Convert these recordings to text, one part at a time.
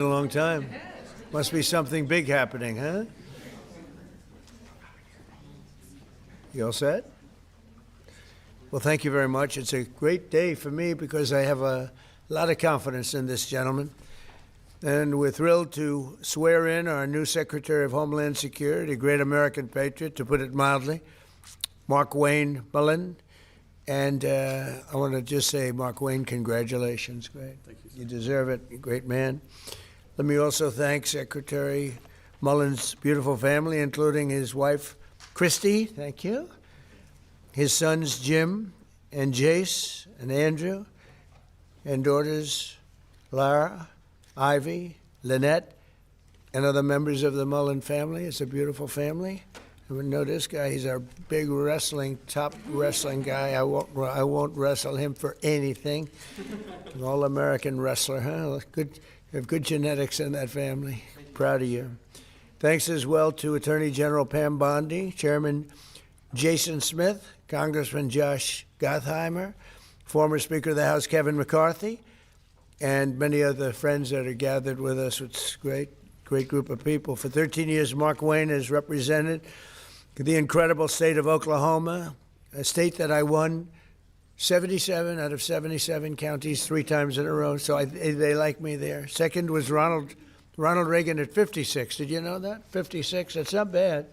A long time. Must be something big happening, huh? You all set? Well, thank you very much. It's a great day for me because I have a lot of confidence in this gentleman. And we're thrilled to swear in our new Secretary of Homeland Security, a great American patriot, to put it mildly, Mark Wayne Mullen. And I want to just say, Mark Wayne, congratulations. Great. Thank you. You deserve it. You're a great man. Let me also thank Secretary Mullen's beautiful family, including his wife, Christy. Thank you. His sons, Jim and Jace and Andrew, and daughters, Lara, Ivy, Lynette, and other members of the Mullen family. It's a beautiful family. And we know this guy. He's our big top wrestling guy. I won't wrestle him for anything. An all-American wrestler, huh? Good. You have good genetics in that family. Proud of you. Thanks as well to Attorney General Pam Bondi, Chairman Jason Smith, Congressman Josh Gottheimer, former Speaker of the House Kevin McCarthy, and many other friends that are gathered with us. It's a great group of people. For 13 years, Mark Wayne has represented the incredible state of Oklahoma, a state that I won 77 out of 77 counties 3 times in a row, so they like me there. Second was Ronald Reagan at 56. Did you know that? 56, that's not bad.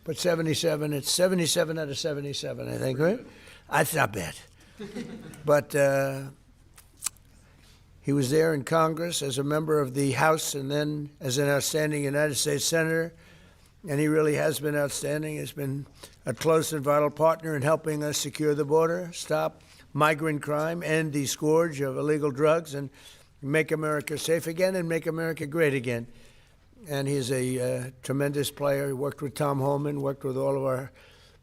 But 77, it's 77 out of 77, I think, right? That's not bad. But he was there in Congress as a member of the House and then as an outstanding United States Senator. And he really has been outstanding. He's been a close and vital partner in helping us secure the border, stop migrant crime, end the scourge of illegal drugs, and make America safe again and make America great again. And he's a tremendous player. He worked with Tom Homan, worked with all of our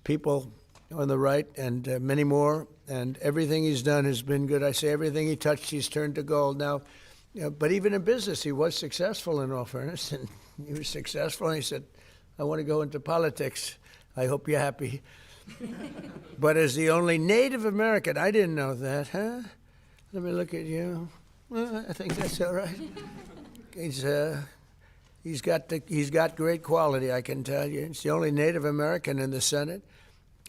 people on the right, and many more. And everything he's done has been good. I say everything he touched, he's turned to gold. Now, but even in business, he was successful, in all fairness. And he was successful, and he said, I want to go into politics. I hope you're happy. But as the only Native American, I didn't know that, huh? Let me look at you. Well, I think that's all right. He's got great quality, I can tell you. He's the only Native American in the Senate.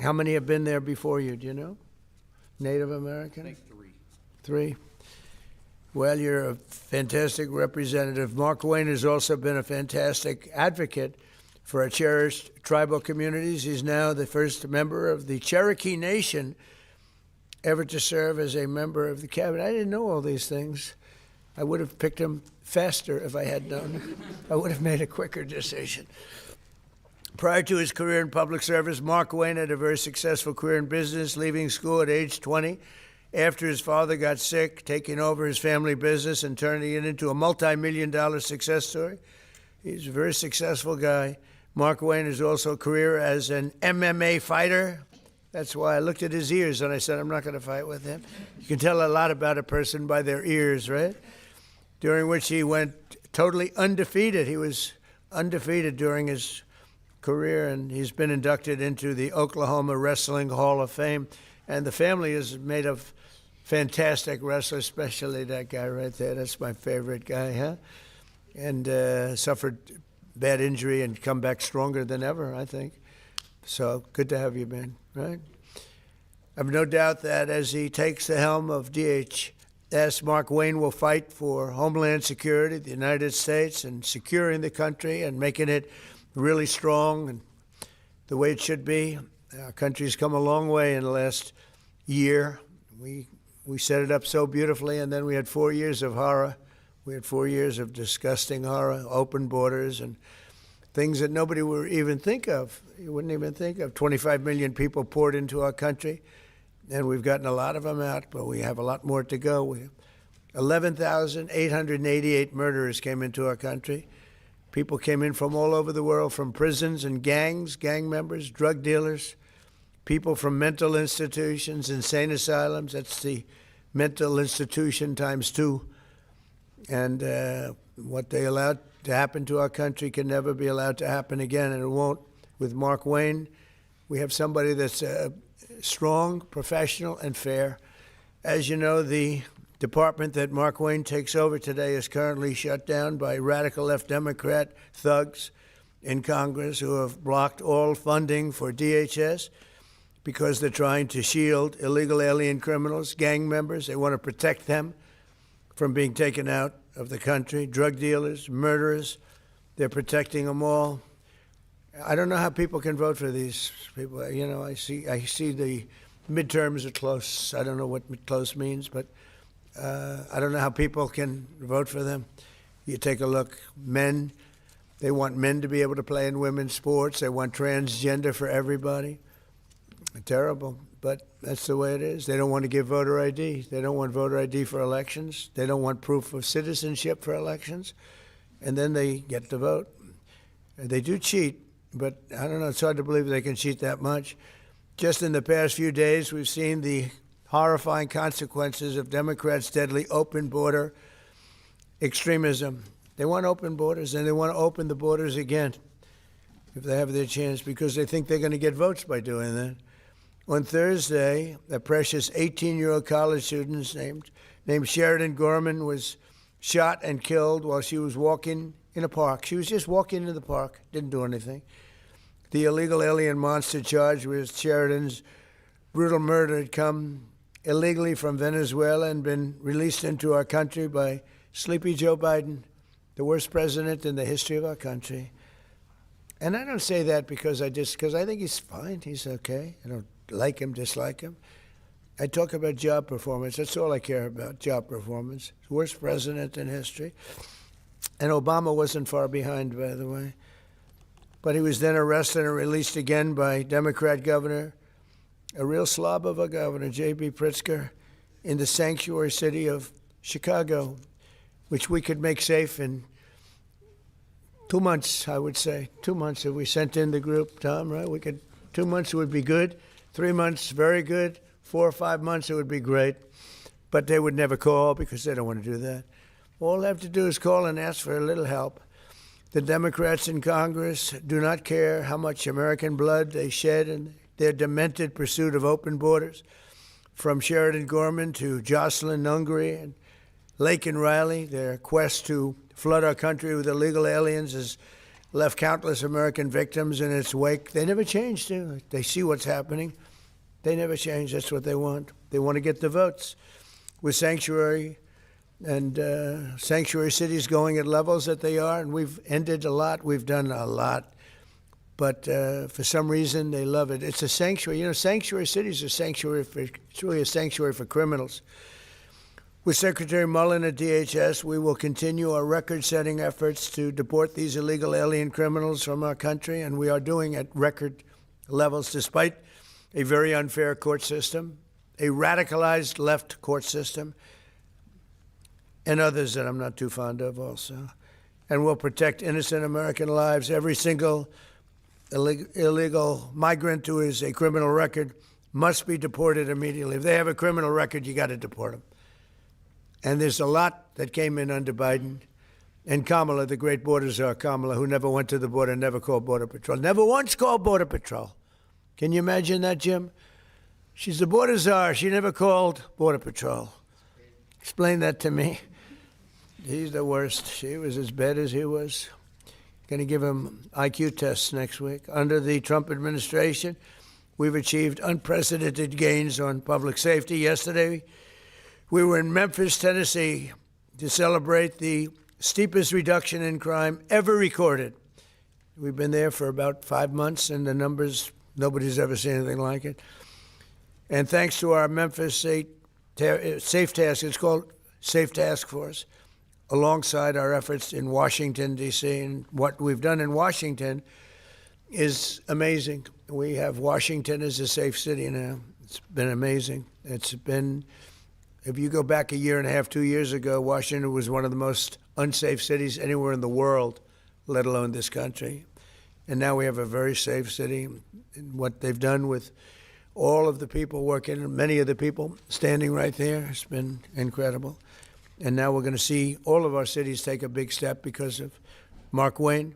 How many have been there before you? Do you know? Native American? I think 3. 3. Well, you're a fantastic representative. Mark Wayne has also been a fantastic advocate for our cherished tribal communities. He's now the first member of the Cherokee Nation ever to serve as a member of the cabinet. I didn't know all these things. I would have picked him faster if I had known. I would have made a quicker decision. Prior to his career in public service, Mark Wayne had a very successful career in business, leaving school at age 20 after his father got sick, taking over his family business and turning it into a multi-million-dollar success story. He's a very successful guy. Mark Wayne has also a career as an MMA fighter. That's why I looked at his ears and I said, I'm not going to fight with him. You can tell a lot about a person by their ears, right? During which he went totally undefeated. He was undefeated during his career, and he's been inducted into the Oklahoma Wrestling Hall of Fame. And the family is made of fantastic wrestlers, especially that guy right there. That's my favorite guy, huh? And suffered bad injury and come back stronger than ever, I think. So good to have you, man, right? I have no doubt that as he takes the helm of DHS, Mark Wayne will fight for Homeland Security, the United States, and securing the country and making it really strong and the way it should be. Our country's come a long way in the last year. We set it up so beautifully, and then we had 4 years of horror. We had 4 years of disgusting horror, open borders, and things that nobody would even think of. You wouldn't even think of. 25 million people poured into our country, and we've gotten a lot of them out, but we have a lot more to go. 11,888 murderers came into our country. People came in from all over the world, from prisons and gangs, gang members, drug dealers, people from mental institutions, insane asylums. That's the mental institution times 2. And what they allowed to happen to our country can never be allowed to happen again, and it won't. With Mark Wayne, we have somebody that's strong, professional, and fair. As you know, the department that Mark Wayne takes over today is currently shut down by radical left Democrat thugs in Congress who have blocked all funding for DHS because they're trying to shield illegal alien criminals, gang members. They want to protect them from being taken out of the country, drug dealers, murderers. They're protecting them all. I don't know how people can vote for these people. You know, I see the midterms are close. I don't know what close means, but I don't know how people can vote for them. You take a look, men, they want men to be able to play in women's sports. They want transgender for everybody. Terrible, but that's the way it is. They don't want to give voter ID. They don't want voter ID for elections. They don't want proof of citizenship for elections. And then they get to vote. They do cheat, but I don't know, it's hard to believe they can cheat that much. Just in the past few days, we've seen the horrifying consequences of Democrats' deadly open border extremism. They want open borders, and they want to open the borders again if they have their chance, because they think they're going to get votes by doing that. On Thursday, a precious 18-year-old college student named Sheridan Gorman was shot and killed while she was walking in a park. She was just walking in the park, didn't do anything. The illegal alien monster charged with Sheridan's brutal murder had come illegally from Venezuela and been released into our country by sleepy Joe Biden, the worst president in the history of our country. And I don't say that because I think he's fine, he's okay. I don't like him, dislike him. I talk about job performance. That's all I care about, job performance. Worst president in history. And Obama wasn't far behind, by the way. But he was then arrested and released again by Democrat governor, a real slob of a governor, J.B. Pritzker, in the sanctuary city of Chicago, which we could make safe in 2 months, I would say. 2 months if we sent in the group, Tom, right? 2 months would be good. 3 months, very good. 4 or 5 months, it would be great. But they would never call because they don't want to do that. All they have to do is call and ask for a little help. The Democrats in Congress do not care how much American blood they shed in their demented pursuit of open borders. From Sheridan Gorman to Jocelyn Nungary and Laken Riley, their quest to flood our country with illegal aliens has left countless American victims in its wake. They never changed. They see what's happening. They never change. That's what they want. They want to get the votes. With sanctuary and sanctuary cities going at levels that they are, and we've ended a lot. We've done a lot. But for some reason, they love it. It's a sanctuary. You know, sanctuary cities are sanctuary for, it's really a sanctuary for criminals. With Secretary Mullen at DHS, we will continue our record-setting efforts to deport these illegal alien criminals from our country, and we are doing at record levels despite a very unfair court system, a radicalized left court system, and others that I'm not too fond of also. And we'll protect innocent American lives. Every single illegal migrant who is a criminal record must be deported immediately. If they have a criminal record, you got to deport them. And there's a lot that came in under Biden. And Kamala, the great border czar, Kamala, who never went to the border, never called Border Patrol, never once called Border Patrol. Can you imagine that, Jim? She's the border czar. She never called Border Patrol. Explain that to me. He's the worst. She was as bad as he was. Going to give him IQ tests next week. Under the Trump administration, we've achieved unprecedented gains on public safety. Yesterday, we were in Memphis, Tennessee, to celebrate the steepest reduction in crime ever recorded. We've been there for about 5 months, and the numbers, nobody's ever seen anything like it. And thanks to our Memphis Safe Task, it's called Safe Task Force, alongside our efforts in Washington, D.C. And what we've done in Washington is amazing. We have Washington as a safe city now. It's been amazing. It's been, if you go back a year and a half, 2 years ago, Washington was one of the most unsafe cities anywhere in the world, let alone this country. And now we have a very safe city. And what they've done with all of the people working, many of the people standing right there, has been incredible. And now we're going to see all of our cities take a big step because of Mark Wayne.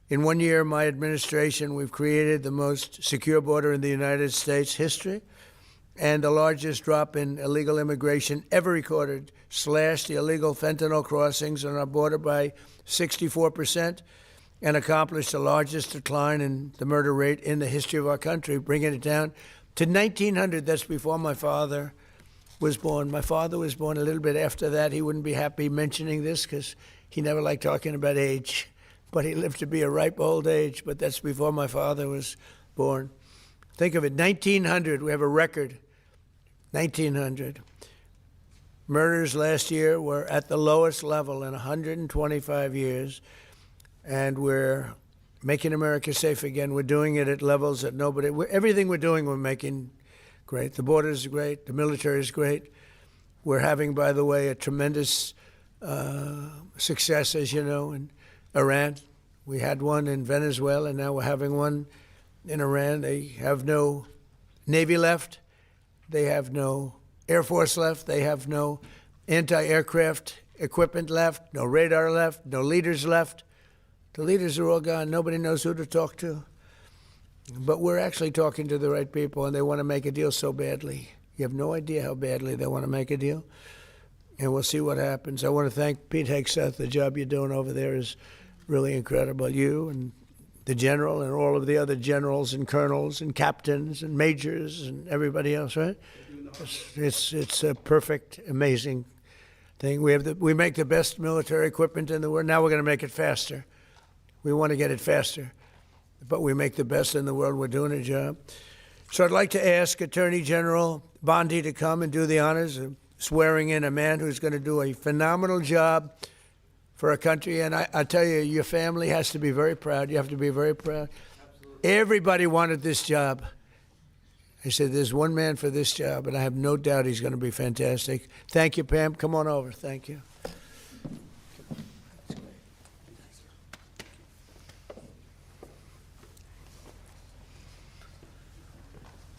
In 1 year, my administration, we've created the most secure border in the United States history. and the largest drop in illegal immigration ever recorded, slashed the illegal fentanyl crossings on our border by 64%, and accomplished the largest decline in the murder rate in the history of our country, bringing it down to 1,900. That's before my father was born. My father was born a little bit after that. He wouldn't be happy mentioning this because he never liked talking about age, but he lived to be a ripe old age, but that's before my father was born. Think of it, 1,900. We have a record, 1,900. Murders last year were at the lowest level in 125 years, and we're making America safe again. We're doing it at levels that everything we're doing, we're making great. The border is great. The military is great. We're having, by the way, a tremendous success, as you know, in Iran. We had one in Venezuela, and now we're having one in Iran. They have no Navy left. They have no Air Force left. They have no anti-aircraft equipment left, no radar left, no leaders left. The leaders are all gone. Nobody knows who to talk to. But we're actually talking to the right people, and they want to make a deal so badly. You have no idea how badly they want to make a deal. And we'll see what happens. I want to thank Pete Hegseth. The job you're doing over there is really incredible. You and the general and all of the other generals and colonels and captains and majors and everybody else, right? It's a perfect, amazing thing. We make the best military equipment in the world. Now we're going to make it faster. We want to get it faster, but we make the best in the world. We're doing a job. So I'd like to ask Attorney General Bondi to come and do the honors of swearing in a man who's going to do a phenomenal job for our country. And I tell you, your family has to be very proud. You have to be very proud. Absolutely. Everybody wanted this job. I said, there's one man for this job, and I have no doubt he's going to be fantastic. Thank you, Pam. Come on over. Thank you.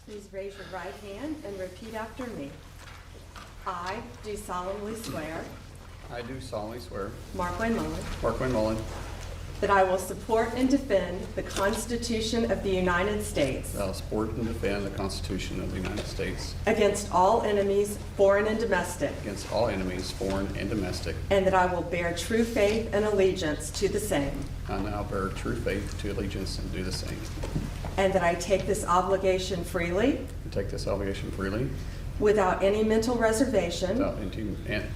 Please raise your right hand and repeat after me. I do solemnly swear. I do solemnly swear. Mark Wayne Mullen. Mark Wayne Mullen. That I will support and defend the Constitution of the United States. That I will support and defend the Constitution of the United States. Against all enemies, foreign and domestic. Against all enemies, foreign and domestic. And that I will bear true faith and allegiance to the same. And I'll bear true faith to allegiance and do the same. And that I take this obligation freely. I take this obligation freely. Without any mental reservation. Without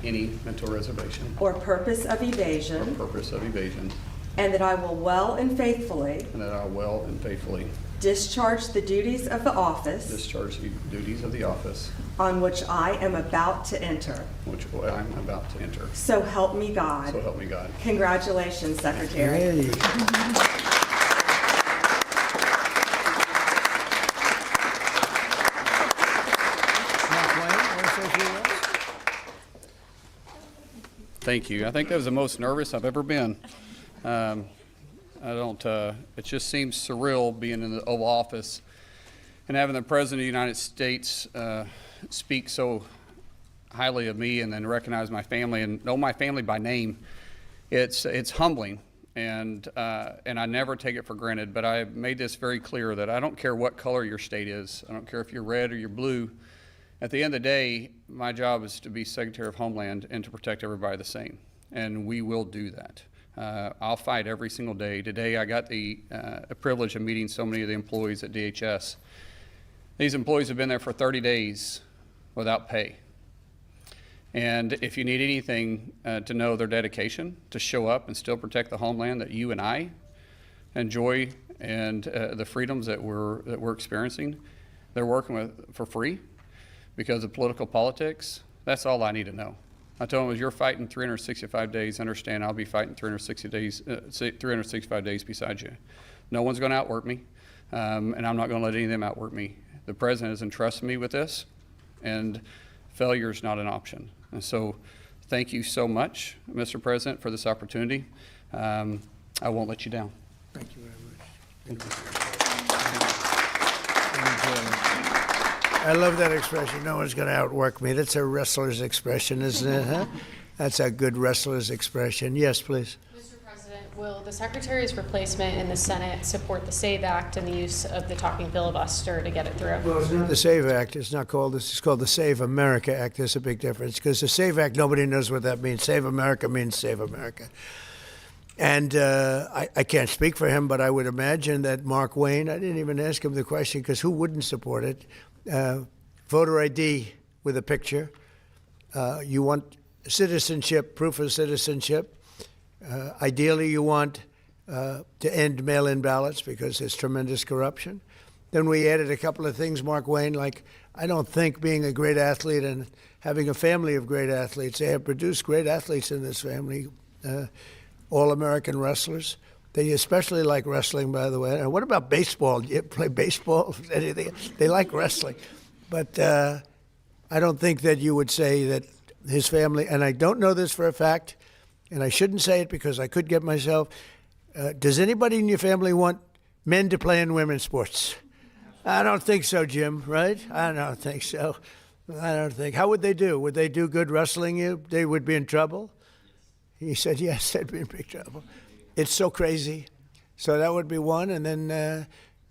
any mental reservation. Or purpose of evasion. Or purpose of evasion. And that I will well and faithfully. And that I will well and faithfully. Discharge the duties of the office. Discharge the duties of the office. On which I am about to enter. Which I am about to enter. So help me God. So help me God. Congratulations, Secretary. Hey. Thank you. I think that was the most nervous I've ever been. It just seems surreal being in the Oval Office and having the President of the United States speak so highly of me and then recognize my family and know my family by name. It's humbling, and I never take it for granted, but I made this very clear that I don't care what color your state is. I don't care if you're red or you're blue. At the end of the day, my job is to be Secretary of Homeland and to protect everybody the same, and we will do that. I'll fight every single day. Today I got the privilege of meeting so many of the employees at DHS. These employees have been there for 30 days without pay. And if you need anything to know their dedication to show up and still protect the homeland that you and I enjoy and the freedoms that we're experiencing, they're working with for free because of political politics. That's all I need to know. I told them, as you're fighting 365 days, understand I'll be fighting 365 days beside you. No one's going to outwork me, and I'm not going to let any of them outwork me. The President has entrusted me with this, and failure is not an option. And so thank you so much, Mr. President, for this opportunity. I won't let you down. Thank you very much. I love that expression, no one's going to outwork me. That's a wrestler's expression, isn't it? Huh? That's a good wrestler's expression. Yes, please. Mr. President, Will the Secretary's replacement in the Senate support the SAVE Act and the use of the talking filibuster to get it through? Well, it's not the SAVE Act. It's not called this. It's called the Save America Act. There's a big difference because the SAVE Act, nobody knows what that means. Save America means Save America. And I can't speak for him, but I would imagine that Mark Wayne, I didn't even ask him the question because who wouldn't support it? Voter ID with a picture. You want citizenship, proof of citizenship. Ideally, you want to end mail-in ballots because there's tremendous corruption. Then we added a couple of things, Mark Wayne, like I don't think being a great athlete and having a family of great athletes, they have produced great athletes in this family, all-American wrestlers. They especially like wrestling, by the way. And what about baseball? Do you play baseball? Anything? They like wrestling. But I don't think that you would say that his family, and I don't know this for a fact, and I shouldn't say it because I could get myself, does anybody in your family want men to play in women's sports? I don't think so, Jim, right? I don't think so. I don't think. How would they do? Would they do good wrestling you? They would be in trouble? He said, yes, they'd be in big trouble. It's so crazy. So that would be one. And then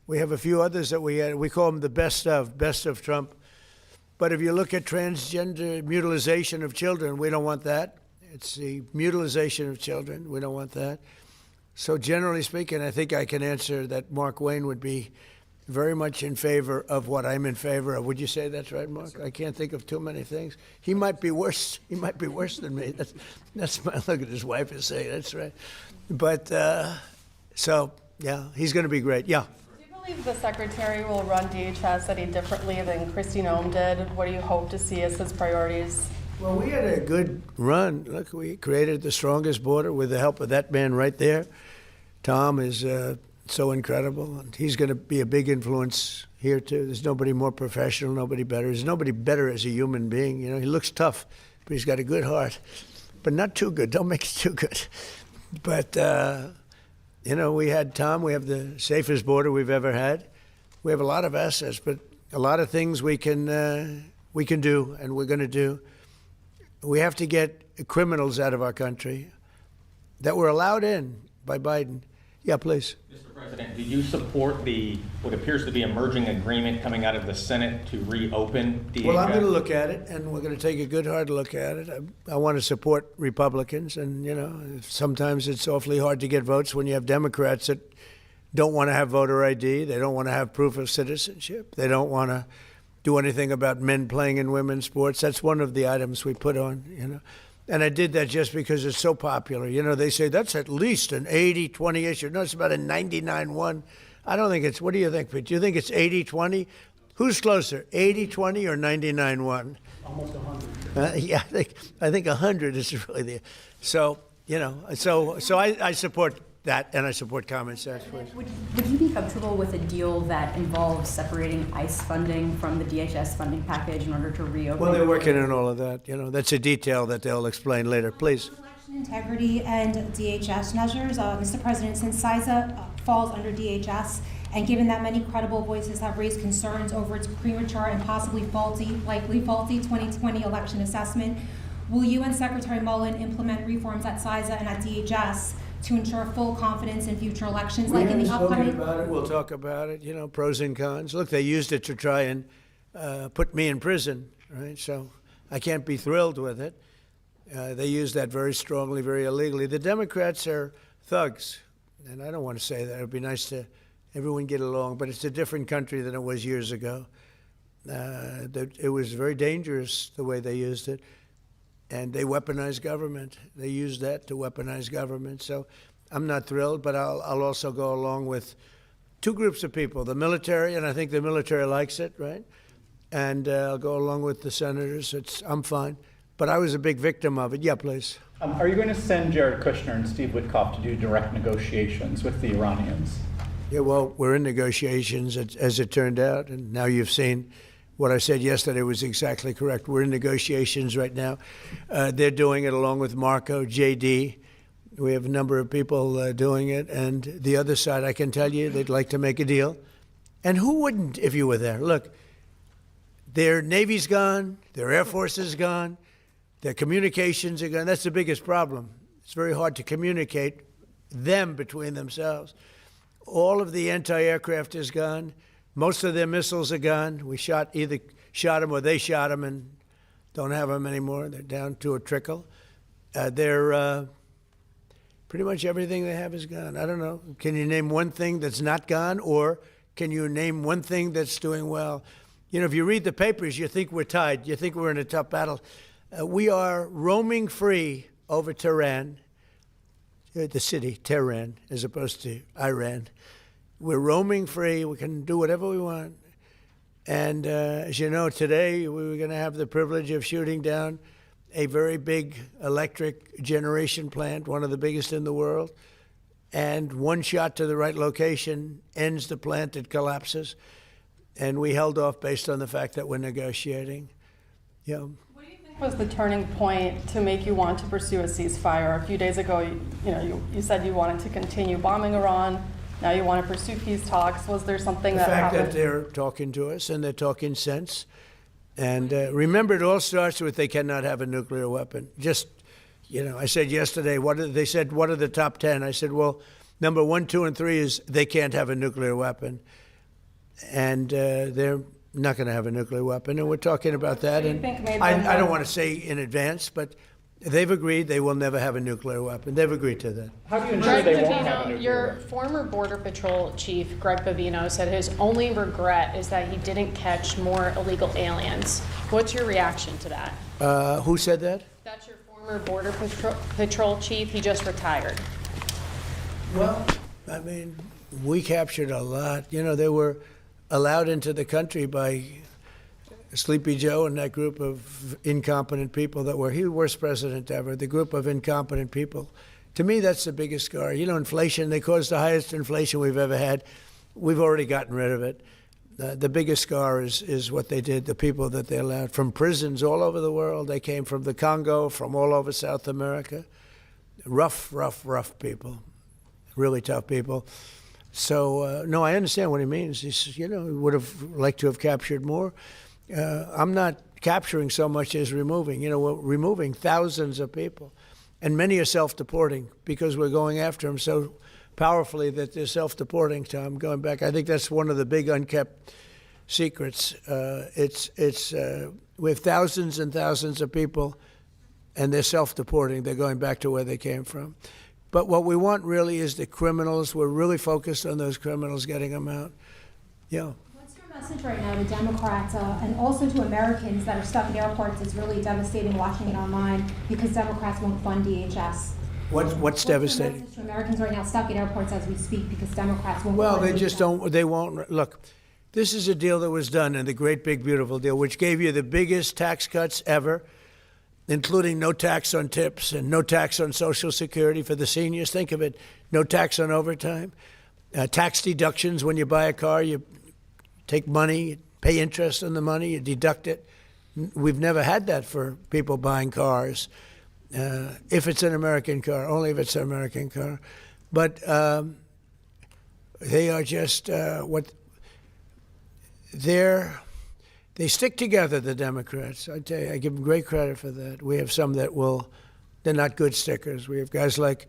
we have a few others that we call them the best of Trump. But if you look at transgender mutilization of children, we don't want that. It's the mutilization of children. We don't want that. So generally speaking, I think I can answer that Mark Wayne would be very much in favor of what I'm in favor of. Would you say that's right, Mark? Yes, I can't think of too many things. He might be worse. He might be worse than me. That's my look at his wife is saying. That's right. But so yeah, he's going to be great. Yeah. Do you believe the Secretary will run DHS any differently than Kristi Noem did? What do you hope to see as his priorities? Well, we had a good run. Look, we created the strongest border with the help of that man right there. Tom is so incredible, and he's going to be a big influence here too. There's nobody more professional, nobody better. There's nobody better as a human being. You know, he looks tough, but he's got a good heart, but not too good. Don't make it too good. But you know, we had Tom. We have the safest border we've ever had. We have a lot of assets, but a lot of things we can do, and we're going to do. We have to get criminals out of our country that were allowed in by Biden. Yeah, please. Mr. President, do you support what appears to be emerging agreement coming out of the Senate to reopen DHS? Well, I'm going to look at it, and we're going to take a good hard look at it. I want to support Republicans, and you know, sometimes it's awfully hard to get votes when you have Democrats that don't want to have voter ID, they don't want to have proof of citizenship, they don't want to do anything about men playing in women's sports. That's one of the items we put on, you know. And I did that just because it's so popular. You know, they say that's at least an 80-20 issue. No, it's about a 99-1. I don't think it's, what do you think, Pete? Do you think it's 80-20? Who's closer, 80-20 or 99-1? Almost 100. Yeah, I think 100 is really the, so, you know, so I support that, and I support common sense. Would you be comfortable with a deal that involves separating ICE funding from the DHS funding package in order to reopen? Well, they're working on all of that. You know, that's a detail that they'll explain later. Please. Election integrity and DHS measures. Mr. President, since CISA falls under DHS, and given that many credible voices have raised concerns over its premature and possibly likely faulty 2020 election assessment, will you and Secretary Mullen implement reforms at CISA and at DHS to ensure full confidence in future elections, like in the upcoming? About it. We'll talk about it, you know, pros and cons. Look, they used it to try and put me in prison, right? So I can't be thrilled with it. They used that very strongly, very illegally. The Democrats are thugs, and I don't want to say that. It would be nice to everyone get along, but it's a different country than it was years ago. It was very dangerous the way they used it. And they weaponized government. They used that to weaponize government. So I'm not thrilled, but I'll also go along with two groups of people, the military, and I think the military likes it, right? And I'll go along with the senators. I'm fine. But I was a big victim of it. Yeah, please. Are you going to send Jared Kushner and Steve Witkoff to do direct negotiations with the Iranians? Yeah, well, we're in negotiations, as it turned out, and now you've seen what I said yesterday was exactly correct. We're in negotiations right now. They're doing it along with Marco, JD. We have a number of people doing it. And the other side, I can tell you, they'd like to make a deal. And who wouldn't if you were there? Look, their Navy's gone, their Air Force is gone, their communications are gone. That's the biggest problem. It's very hard to communicate them between themselves. All of the anti-aircraft is gone. Most of their missiles are gone. We either shot them or they shot them and don't have them anymore. They're down to a trickle. Pretty much everything they have is gone. I don't know. Can you name one thing that's not gone, or can you name one thing that's doing well? You know, if you read the papers, you think we're tied. You think we're in a tough battle. We are roaming free over Tehran, the city, Tehran, as opposed to Iran. We're roaming free. We can do whatever we want. And as you know, today we were going to have the privilege of shooting down a very big electric generation plant, one of the biggest in the world. And one shot to the right location ends the plant, it collapses. And we held off based on the fact that we're negotiating. Yeah. What do you think was the turning point to make you want to pursue a ceasefire? A few days ago, you said you wanted to continue bombing Iran. Now you want to pursue peace talks. Was there something that happened? The fact that they're talking to us and they're talking sense. And remember, it all starts with they cannot have a nuclear weapon. Just, I said yesterday, they said, what are the top 10? I said, well, number 1, 2, and 3 is they can't have a nuclear weapon. And they're not going to have a nuclear weapon. And we're talking about that. And I don't want to say in advance, but they've agreed they will never have a nuclear weapon. They've agreed to that. How do you ensure they won't have a nuclear Your weapon? former Border Patrol chief, Greg Bavino, said his only regret is that he didn't catch more illegal aliens. What's your reaction to that? Who said that? That's your former Border Patrol chief. He just retired. Well, I mean, we captured a lot. They were allowed into the country by Sleepy Joe and that group of incompetent people he was the worst president ever, the group of incompetent people. To me, that's the biggest scar. Inflation, they caused the highest inflation we've ever had. We've already gotten rid of it. The biggest scar is what they did, the people that they allowed from prisons all over the world. They came from the Congo, from all over South America. Rough people, really tough people. So, no, I understand what he means. He would have liked to have captured more. I'm not capturing so much as removing. We're removing thousands of people. And many are self-deporting because we're going after them so powerfully that they're self-deporting, Tom, going back. I think that's one of the big unkept secrets. We have thousands and thousands of people, and they're self-deporting. They're going back to where they came from. But what we want really is the criminals. We're really focused on those criminals, getting them out. Yeah. What's your message right now to Democrats and also to Americans that are stuck at airports? It's really devastating watching it online because Democrats won't fund DHS. What's devastating? Your message to Americans right now stuck at airports as we speak because Democrats won't Well, fund they DHS? just don't, they won't. Look, this is a deal that was done in the Great Big Beautiful Deal, which gave you the biggest tax cuts ever, including no tax on tips and no tax on Social Security for the seniors. Think of it, no tax on overtime, tax deductions when you buy a car, you take money, you pay interest on the money, you deduct it. We've never had that for people buying cars, if it's an American car, only if it's an American car. But they are just they stick together, the Democrats. I tell you, I give them great credit for that. We have some that they're not good stickers. We have guys like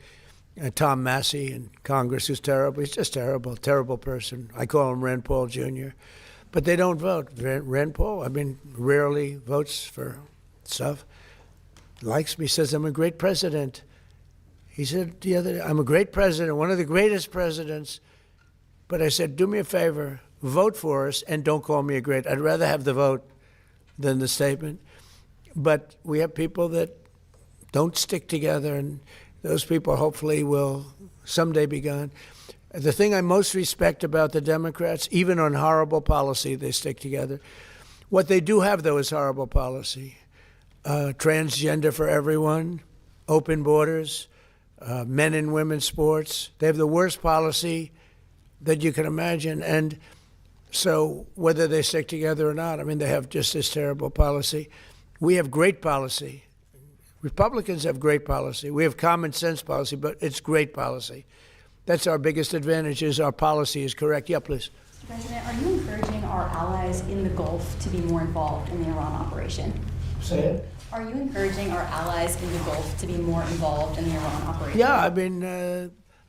Tom Massey in Congress, who's terrible. He's just terrible, terrible person. I call him Rand Paul Jr. But they don't vote. Rand Paul, rarely votes for stuff. Likes me, says I'm a great president. He said the other day, I'm a great president, one of the greatest presidents. But I said, do me a favor, vote for us and don't call me a great. I'd rather have the vote than the statement. But we have people that don't stick together, and those people hopefully will someday be gone. The thing I most respect about the Democrats, even on horrible policy, they stick together. What they do have, though, is horrible policy. Transgender for everyone, open borders, men and women's sports. They have the worst policy that you can imagine. And so whether they stick together or not, they have just this terrible policy. We have great policy. Republicans have great policy. We have common sense policy, but it's great policy. That's our biggest advantage, is our policy is correct. Yeah, please. Mr. President, are you encouraging our allies in the Gulf to be more involved in the Iran operation? Say it. Are you encouraging our allies in the Gulf to be more involved in the Iran operation? Yeah,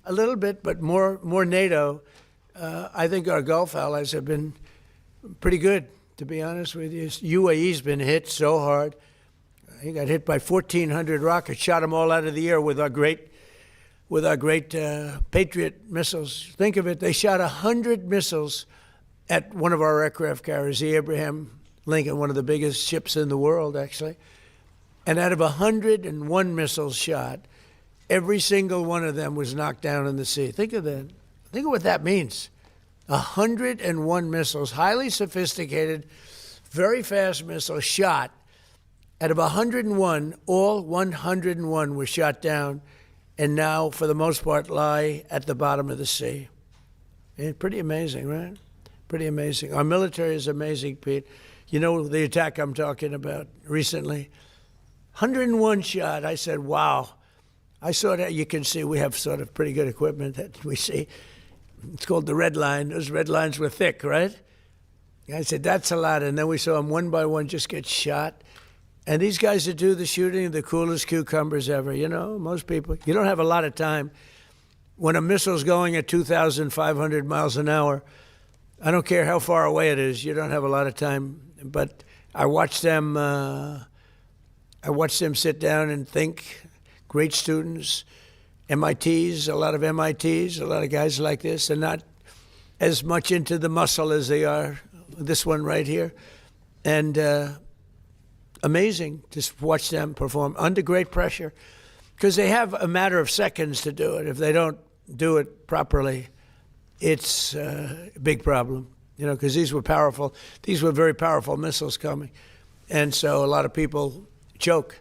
a little bit, but more NATO. I think our Gulf allies have been pretty good, to be honest with you. UAE's been hit so hard. He got hit by 1,400 rockets, shot them all out of the air with our great Patriot missiles. Think of it, they shot 100 missiles at one of our aircraft carriers, the Abraham Lincoln, one of the biggest ships in the world, actually. And out of 101 missiles shot, every single one of them was knocked down in the sea. Think of that. Think of what that means. 101 missiles, highly sophisticated, very fast missiles shot. Out of 101, all 101 were shot down, and now, for the most part, lie at the bottom of the sea. Pretty amazing, right? Pretty amazing. Our military is amazing, Pete. You know the attack I'm talking about recently? 101 shot. I said, wow. I saw that. You can see we have sort of pretty good equipment that we see. It's called the red line. Those red lines were thick, right? I said, that's a lot. And then we saw them one by one just get shot. And these guys that do the shooting are the coolest cucumbers ever. You know, most people, you don't have a lot of time. When a missile's going at 2,500 miles an hour, I don't care how far away it is, you don't have a lot of time. But I watched them sit down and think. Great students, MITs, a lot of MITs, a lot of guys like this. They're not as much into the muscle as they are this one right here. And amazing to watch them perform under great pressure, because they have a matter of seconds to do it. If they don't do it properly, it's a big problem, you know, because these were powerful. These were very powerful missiles coming. And so a lot of people choke.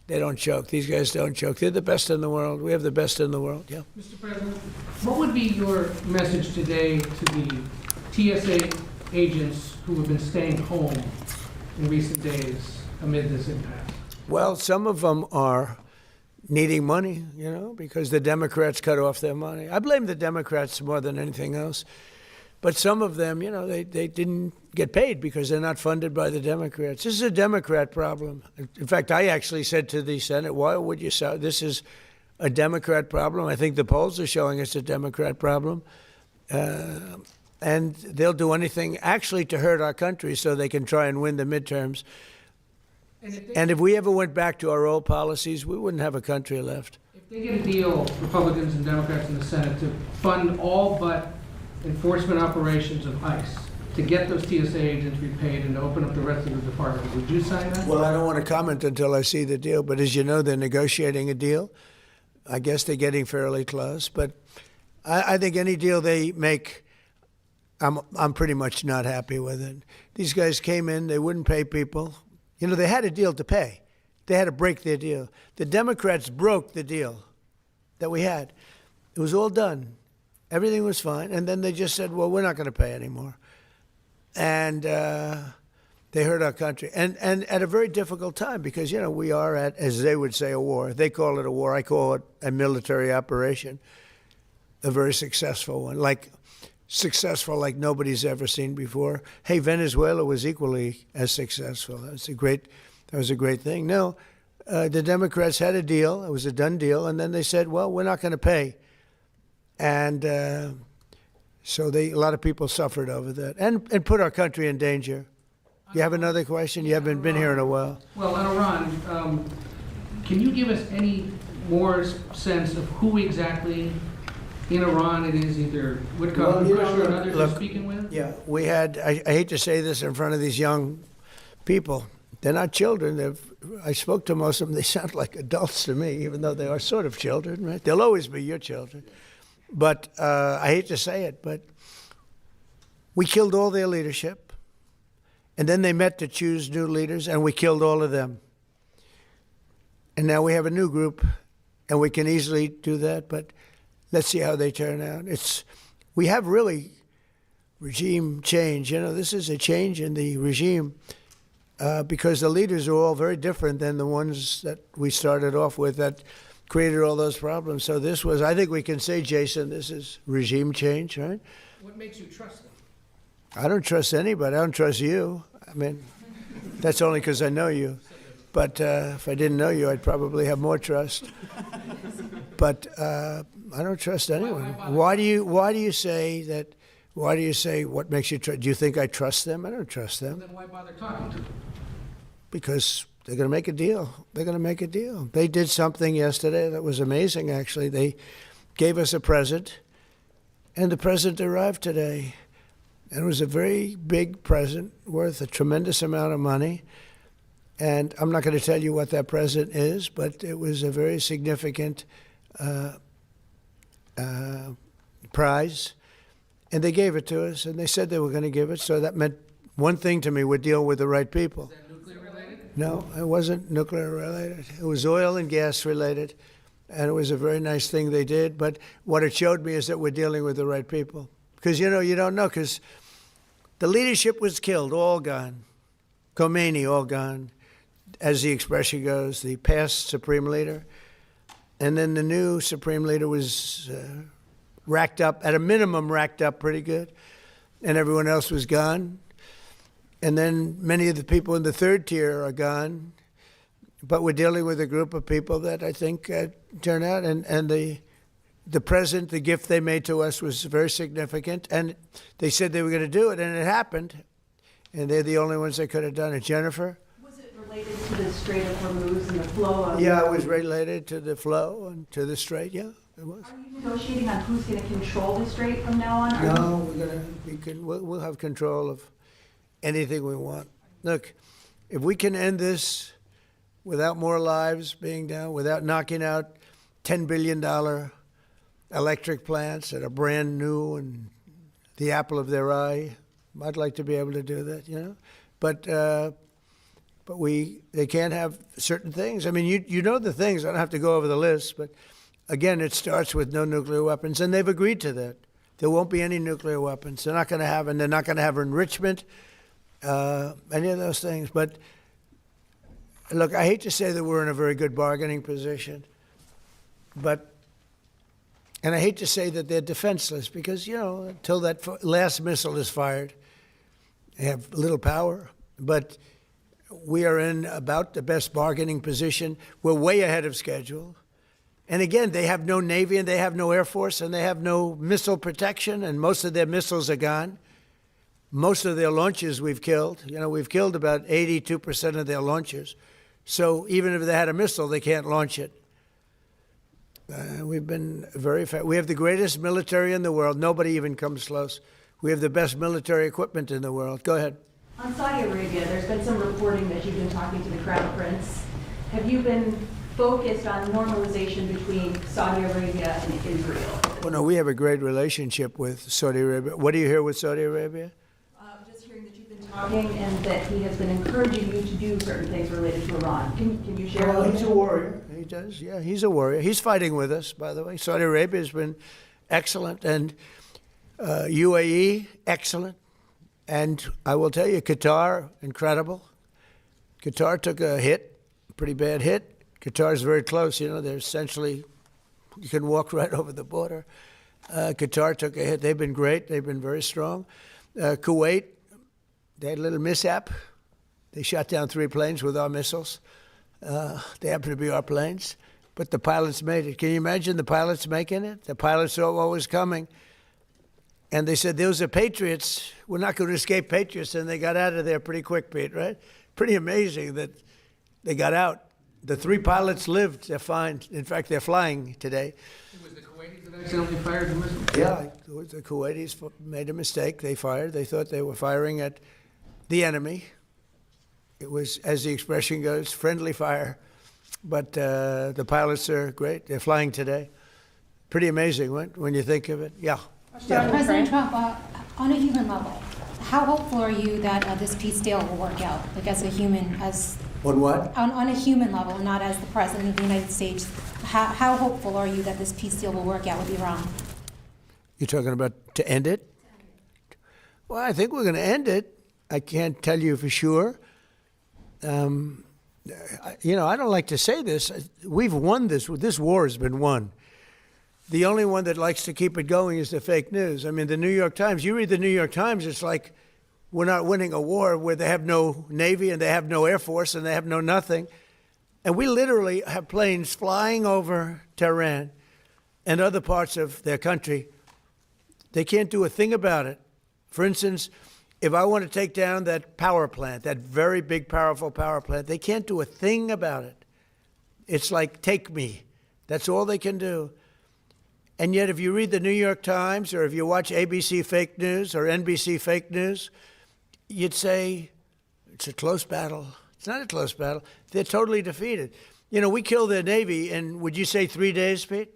They don't choke. These guys don't choke. They're the best in the world. We have the best in the world, yeah. Mr. President, what would be your message today to the TSA agents who have been staying home in recent days amid this impasse? Well, some of them are needing money, you know, because the Democrats cut off their money. I blame the Democrats more than anything else. But some of them, you know, they didn't get paid because they're not funded by the Democrats. This is a Democrat problem. In fact, I actually said to the Senate, why would you say this is a Democrat problem? I think the polls are showing it's a Democrat problem. And they'll do anything actually to hurt our country so they can try and win the midterms. And if we ever went back to our old policies, we wouldn't have a country left. If they get a deal, Republicans and Democrats in the Senate, to fund all but enforcement operations of ICE, to get those TSA agents repaid and to open up the rest of the department, would you sign that? Well, I don't want to comment until I see the deal, but as you know, they're negotiating a deal. I guess they're getting fairly close, but I think any deal they make, I'm pretty much not happy with it. These guys came in, they wouldn't pay people. You know, they had a deal to pay. They had to break their deal. The Democrats broke the deal that we had. It was all done. Everything was fine. And then they just said, well, we're not going to pay anymore. And they hurt our country. And at a very difficult time because, you know, we are at, as they would say, a war. They call it a war. I call it a military operation, a very successful one, like successful like nobody's ever seen before. Hey, Venezuela was equally as successful. That was a great thing. No, the Democrats had a deal. It was a done deal. And then they said, well, we're not going to pay. And so a lot of people suffered over that and put our country in danger. You have another question? You haven't been here in a while. Well, on Iran, can you give us any more sense of who exactly in Iran it is, either Witkoff and Kushner and others you're speaking with? Yeah, we had, I hate to say this in front of these young people. They're not children. I spoke to most of them. They sound like adults to me, even though they are sort of children, right? They'll always be your children. But I hate to say it, but we killed all their leadership. And then they met to choose new leaders, and we killed all of them. And now we have a new group, and we can easily do that, but let's see how they turn out. We have really regime change. You know, this is a change in the regime because the leaders are all very different than the ones that we started off with that created all those problems. So this was, I think we can say, Jason, this is regime change, right? What makes you trust them? I don't trust anybody. I don't trust you. I mean, that's only because I know you. But if I didn't know you, I'd probably have more trust. But I don't trust anyone. Why do you say that? Why do you say what makes you trust? Do you think I trust them? I don't trust them. Then why bother talking to them? Because they're going to make a deal. They're going to make a deal. They did something yesterday that was amazing, actually. They gave us a present, and the present arrived today. And it was a very big present worth a tremendous amount of money. And I'm not going to tell you what that present is, but it was a very significant prize. And they gave it to us, and they said they were going to give it. So that meant one thing to me: we're dealing with the right people. Is that nuclear related? No, it wasn't nuclear related. It was oil and gas related, and it was a very nice thing they did. But what it showed me is that we're dealing with the right people. Because, you don't know, because the leadership was killed, all gone. Khomeini, all gone, as the expression goes, the past supreme leader. And then the new supreme leader was racked up, at a minimum racked up pretty good, and everyone else was gone. And then many of the people in the third tier are gone, but we're dealing with a group of people that I think turn out, and the present, the gift they made to us was very significant, and they said they were going to do it, and it happened, and they're the only ones that could have done it. Jennifer? Was it related to the Strait of Hormuz and the flow of? Yeah, it was related to the flow and to the strait, yeah, it was. Are you negotiating on who's going to control the strait from now on? No, we'll have control of anything we want. Look, if we can end this without more lives being down, without knocking out $10 billion electric plants that are brand new and the apple of their eye, I'd like to be able to do that, But they can't have certain things. I mean, you know the things. I don't have to go over the list, but again, it starts with no nuclear weapons, and they've agreed to that. There won't be any nuclear weapons. They're not going to have, and they're not going to have enrichment, any of those things. But look, I hate to say that we're in a very good bargaining position, and I hate to say that they're defenseless because, until that last missile is fired, they have little power. But we are in about the best bargaining position. We're way ahead of schedule. And again, they have no Navy and they have no Air Force and they have no missile protection, and most of their missiles are gone. Most of their launchers we've killed. We've killed about 82% of their launchers. So even if they had a missile, they can't launch it. We've been very fast. We have the greatest military in the world. Nobody even comes close. We have the best military equipment in the world. Go ahead. On Saudi Arabia, there's been some reporting that you've been talking to the Crown Prince. Have you been focused on normalization between Saudi Arabia and Israel? Well, no, we have a great relationship with Saudi Arabia. What do you hear with Saudi Arabia? Just hearing that you've been talking and that he has been encouraging you to do certain things related to Iran. Can you share? Well, he's a warrior. He does, yeah. He's a warrior. He's fighting with us, by the way. Saudi Arabia has been excellent, and UAE, excellent. And I will tell you, Qatar, incredible. Qatar took a hit, a pretty bad hit. Qatar's very close, they're essentially, you can walk right over the border. Qatar took a hit. They've been great. They've been very strong. Kuwait, they had a little mishap. They shot down 3 planes with our missiles. They happen to be our planes, but the pilots made it. Can you imagine the pilots making it? The pilots saw what was coming. And they said, those are patriots. We're not going to escape patriots. And they got out of there pretty quick, Pete, right? Pretty amazing that they got out. The 3 pilots lived. They're fine. In fact, they're flying today. It was the Kuwaitis that accidentally fired the missile? Yeah, the Kuwaitis made a mistake. They fired. They thought they were firing at the enemy. It was, as the expression goes, friendly fire. But the pilots are great. They're flying today. Pretty amazing, right, when you think of it. Yeah. President Trump, on a human level, how hopeful are you that this peace deal will work out? Like as a human, On what? On a human level, not as the President of the United States. How hopeful are you that this peace deal will work out with Iran? You're talking about to end it? Well, I think we're going to end it. I can't tell you for sure. I don't like to say this. We've won this. This war has been won. The only one that likes to keep it going is the fake news. I mean, the New York Times, you read the New York Times, it's like we're not winning a war where they have no Navy and they have no Air Force and they have no nothing. And we literally have planes flying over Tehran and other parts of their country, they can't do a thing about it. For instance, if I want to take down that power plant, that very big, powerful power plant, they can't do a thing about it. It's like, take me. That's all they can do. And yet, if you read the New York Times, or if you watch ABC fake news or NBC fake news, you'd say, it's a close battle. It's not a close battle. They're totally defeated. You know, we killed their Navy in, would you say 3 days, Pete?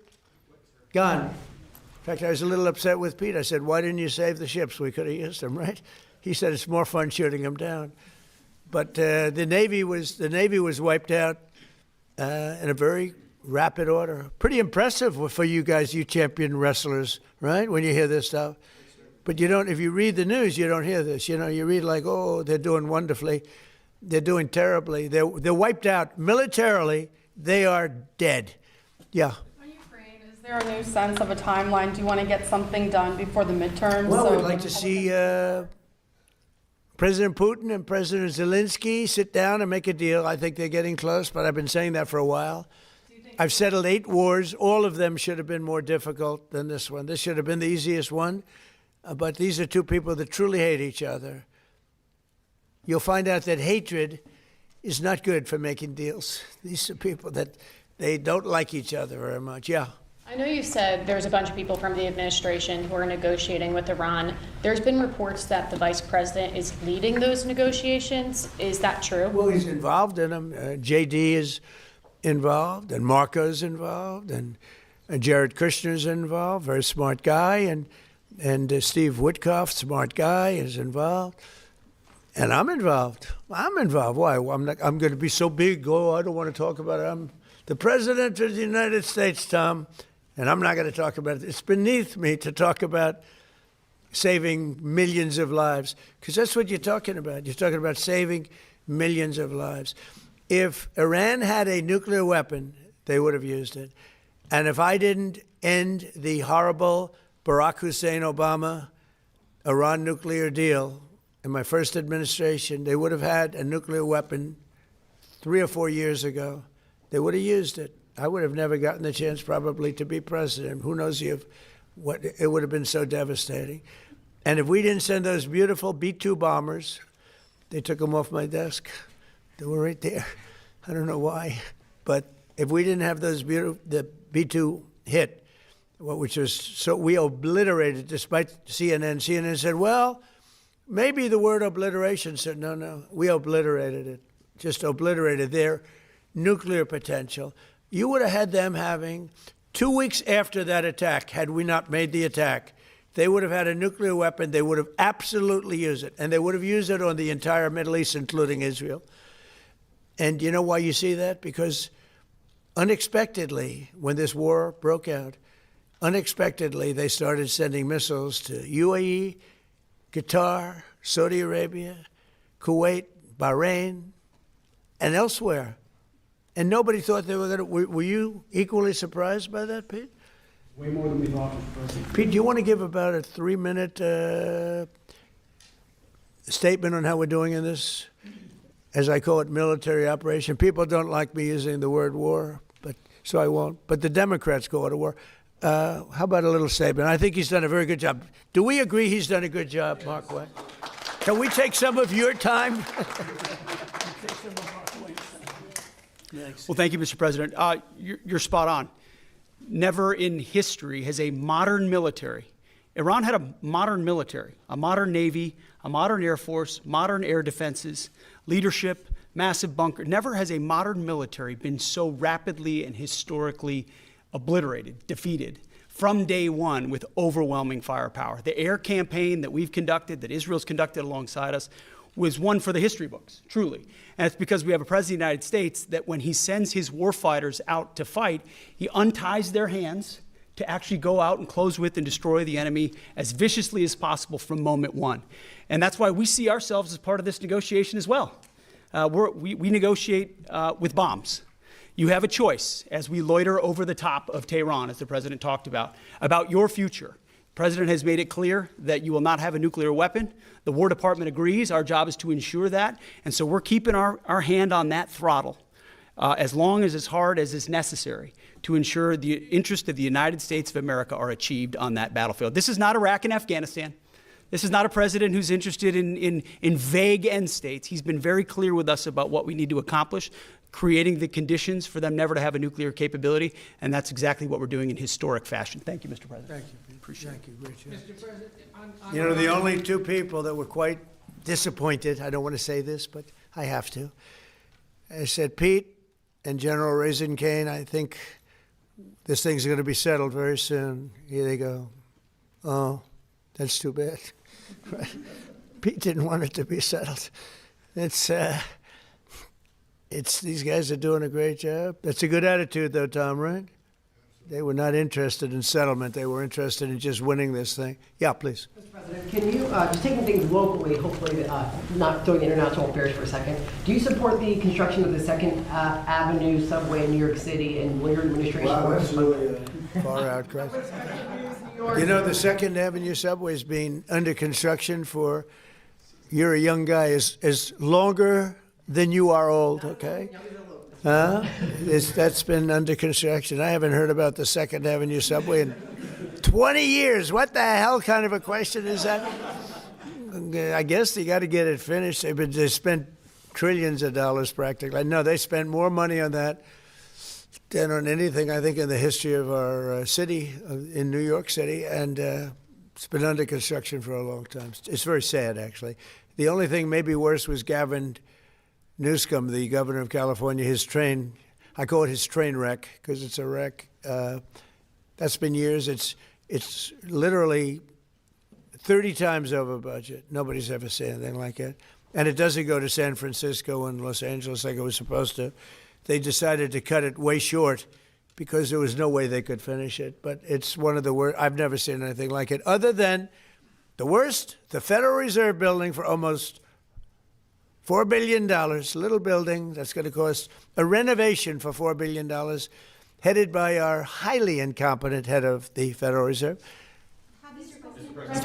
Gone. In fact, I was a little upset with Pete. I said, why didn't you save the ships? We could have used them, right? He said, it's more fun shooting them down. But the Navy was wiped out in a very rapid order. Pretty impressive for you guys, you champion wrestlers, right? When you hear this stuff. But you don't, if you read the news, you don't hear this. You know, you read like, oh, they're doing wonderfully. They're doing terribly. They're wiped out militarily. They are dead. Yeah. Is there a new sense of a timeline? Do you want to get something done before the midterms? Well, we'd like to see President Putin and President Zelensky sit down and make a deal. I think they're getting close, but I've been saying that for a while. I've settled 8 wars. All of them should have been more difficult than this one. This should have been the easiest one. But these are 2 people that truly hate each other. You'll find out that hatred is not good for making deals. These are people that they don't like each other very much. Yeah. I know you said there's a bunch of people from the administration who are negotiating with Iran. There's been reports that the vice president is leading those negotiations. Is that true? Well, he's involved in them. JD is involved, and Marco's involved, and Jared Kushner's involved, very smart guy, and Steve Witkoff, smart guy, is involved. And I'm involved. Why? I'm going to be so big. Oh, I don't want to talk about it. I'm the president of the United States, Tom, and I'm not going to talk about it. It's beneath me to talk about saving millions of lives, because that's what you're talking about. You're talking about saving millions of lives. If Iran had a nuclear weapon, they would have used it. And if I didn't end the horrible Barack Hussein Obama Iran nuclear deal in my first administration, they would have had a nuclear weapon 3 or 4 years ago. They would have used it. I would have never gotten the chance probably to be president. Who knows what it would have been so devastating. And if we didn't send those beautiful B-2 bombers, they took them off my desk. They were right there. I don't know why. But if we didn't have those beautiful, the B-2 hit, which was so, we obliterated, despite CNN. CNN said, well, maybe the word obliteration. Said, no, we obliterated it. Just obliterated their nuclear potential. You would have had them having 2 weeks after that attack, had we not made the attack, they would have had a nuclear weapon. They would have absolutely used it. And they would have used it on the entire Middle East, including Israel. And you know why you see that? Because unexpectedly, when this war broke out, unexpectedly, they started sending missiles to UAE, Qatar, Saudi Arabia, Kuwait, Bahrain, and elsewhere. And nobody thought they were going to. Were you equally surprised by that, Pete? Way more than we thought, Mr. President. Pete, do you want to give about a 3-minute statement on how we're doing in this, as I call it, military operation? People don't like me using the word war, but so I won't. But the Democrats call it a war. How about a little statement? I think he's done a very good job. Do we agree he's done a good job, Mark Wayne? Can we take some of your time? Well, thank you, Mr. President. You're spot on. Never in history has a modern military, Iran had a modern military, a modern navy, a modern air force, modern air defenses, leadership, massive bunker. Never has a modern military been so rapidly and historically obliterated, defeated, from day one with overwhelming firepower. The air campaign that we've conducted, that Israel's conducted alongside us, was one for the history books, truly. And it's because we have a president of the United States that when he sends his warfighters out to fight, he unties their hands to actually go out and close with and destroy the enemy as viciously as possible from moment one. And that's why we see ourselves as part of this negotiation as well. We negotiate with bombs. You have a choice as we loiter over the top of Tehran, as the president talked about your future. The president has made it clear that you will not have a nuclear weapon. The War Department agrees. Our job is to ensure that. And so we're keeping our hand on that throttle. as long as hard as is necessary to ensure the interests of the United States of America are achieved on that battlefield. This is not Iraq and Afghanistan. This is not a president who's interested in vague end states. He's been very clear with us about what we need to accomplish, creating the conditions for them never to have a nuclear capability, and that's exactly what we're doing in historic fashion. Thank you, Mr. President. Thank you. Appreciate it. Thank you. Great job. Mr. President, on You know, the only two people that were quite disappointed, I don't want to say this, but I have to. I said, Pete and General Raisin Kane, I think this thing's going to be settled very soon. Here they go. Oh, that's too bad. Pete didn't want it to be settled. It's these guys are doing a great job. That's a good attitude, though, Tom, right? They were not interested in settlement. They were interested in just winning this thing. Yeah, please. Mr. President, can you, just taking things locally, hopefully not doing international affairs for a second, do you support the construction of the 2nd Avenue subway in New York City and will your administration? Wow, that's really far out, Chris. You know, the 2nd Avenue subway has been under construction for, you're a young guy, is longer than you are old, okay? That's been under construction. I haven't heard about the 2nd Avenue subway in 20 years. What the hell kind of a question is that? I guess they got to get it finished. They spent trillions of dollars practically. No, they spent more money on that than on anything, I think, in the history of our city, in New York City, and it's been under construction for a long time. It's very sad, actually. The only thing maybe worse was Gavin Newsom, the governor of California, his train, I call it his train wreck, because it's a wreck. That's been years. It's literally 30 times over budget. Nobody's ever seen anything like it. And it doesn't go to San Francisco and Los Angeles like it was supposed to. They decided to cut it way short because there was no way they could finish it. But it's one of the worst. I've never seen anything like it. Other than the worst, the Federal Reserve building for almost $4 billion, little building that's going to cost a renovation for $4 billion, headed by our highly incompetent head of the Federal Reserve.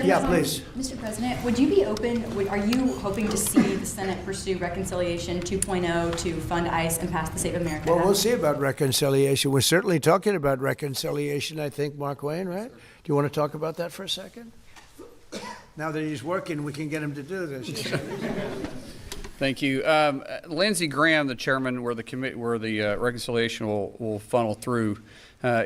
Yeah, please. Mr. President, would you be open, are you hoping to see the Senate pursue Reconciliation 2.0 to fund ICE and pass the Save America Well, Act? we'll see about reconciliation. We're certainly talking about reconciliation, I think, Mark Wayne, right? Do you want to talk about that for a second? Now that he's working, we can get him to do this. Thank you. Lindsey Graham, the chairman where the reconciliation will funnel through,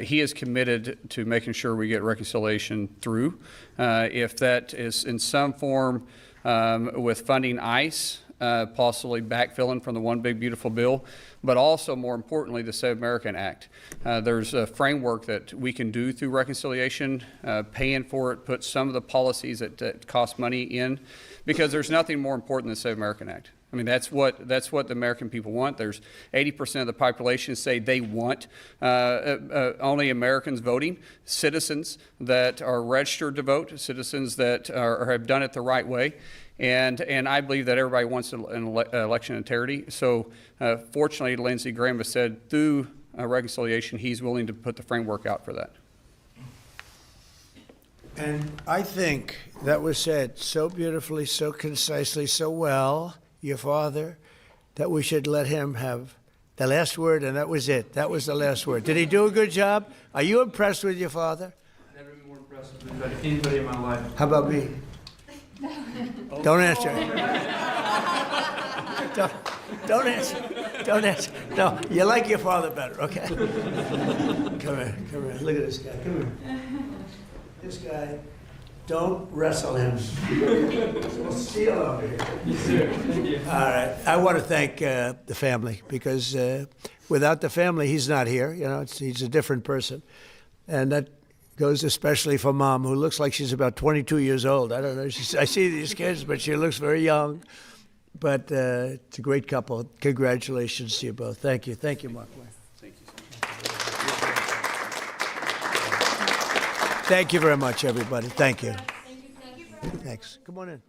he is committed to making sure we get reconciliation through. If that is in some form with funding ICE, possibly backfilling from the One Big Beautiful Bill, but also more importantly, the Save America Act. There's a framework that we can do through reconciliation, paying for it, put some of the policies that cost money in, because there's nothing more important than the Save America Act. I mean, that's what the American people want. There's 80% of the population say they want only Americans voting, citizens that are registered to vote, citizens that have done it the right way. And I believe that everybody wants an election integrity. So fortunately, Lindsey Graham has said through reconciliation, he's willing to put the framework out for that. And I think that was said so beautifully, so concisely, so well, your father, that we should let him have the last word, and that was it. That was the last word. Did he do a good job? Are you impressed with your father? I've never been more impressed with anybody in my life. How about me? Don't answer. Don't answer. Don't answer. No, you like your father better, okay? Come here. Look at this guy. Come here. This guy, don't wrestle him. We'll steal over here. Yes, sir. Thank you. All right. I want to thank the family, because without the family, he's not here. You know, he's a different person. And that goes especially for Mom, who looks like she's about 22 years old. I don't know. I see these kids, but she looks very young. But it's a great couple. Congratulations to you both. Thank you. Thank you, Mark. Thank you. Thank you very much, everybody. Thank you. Thanks. Come on in.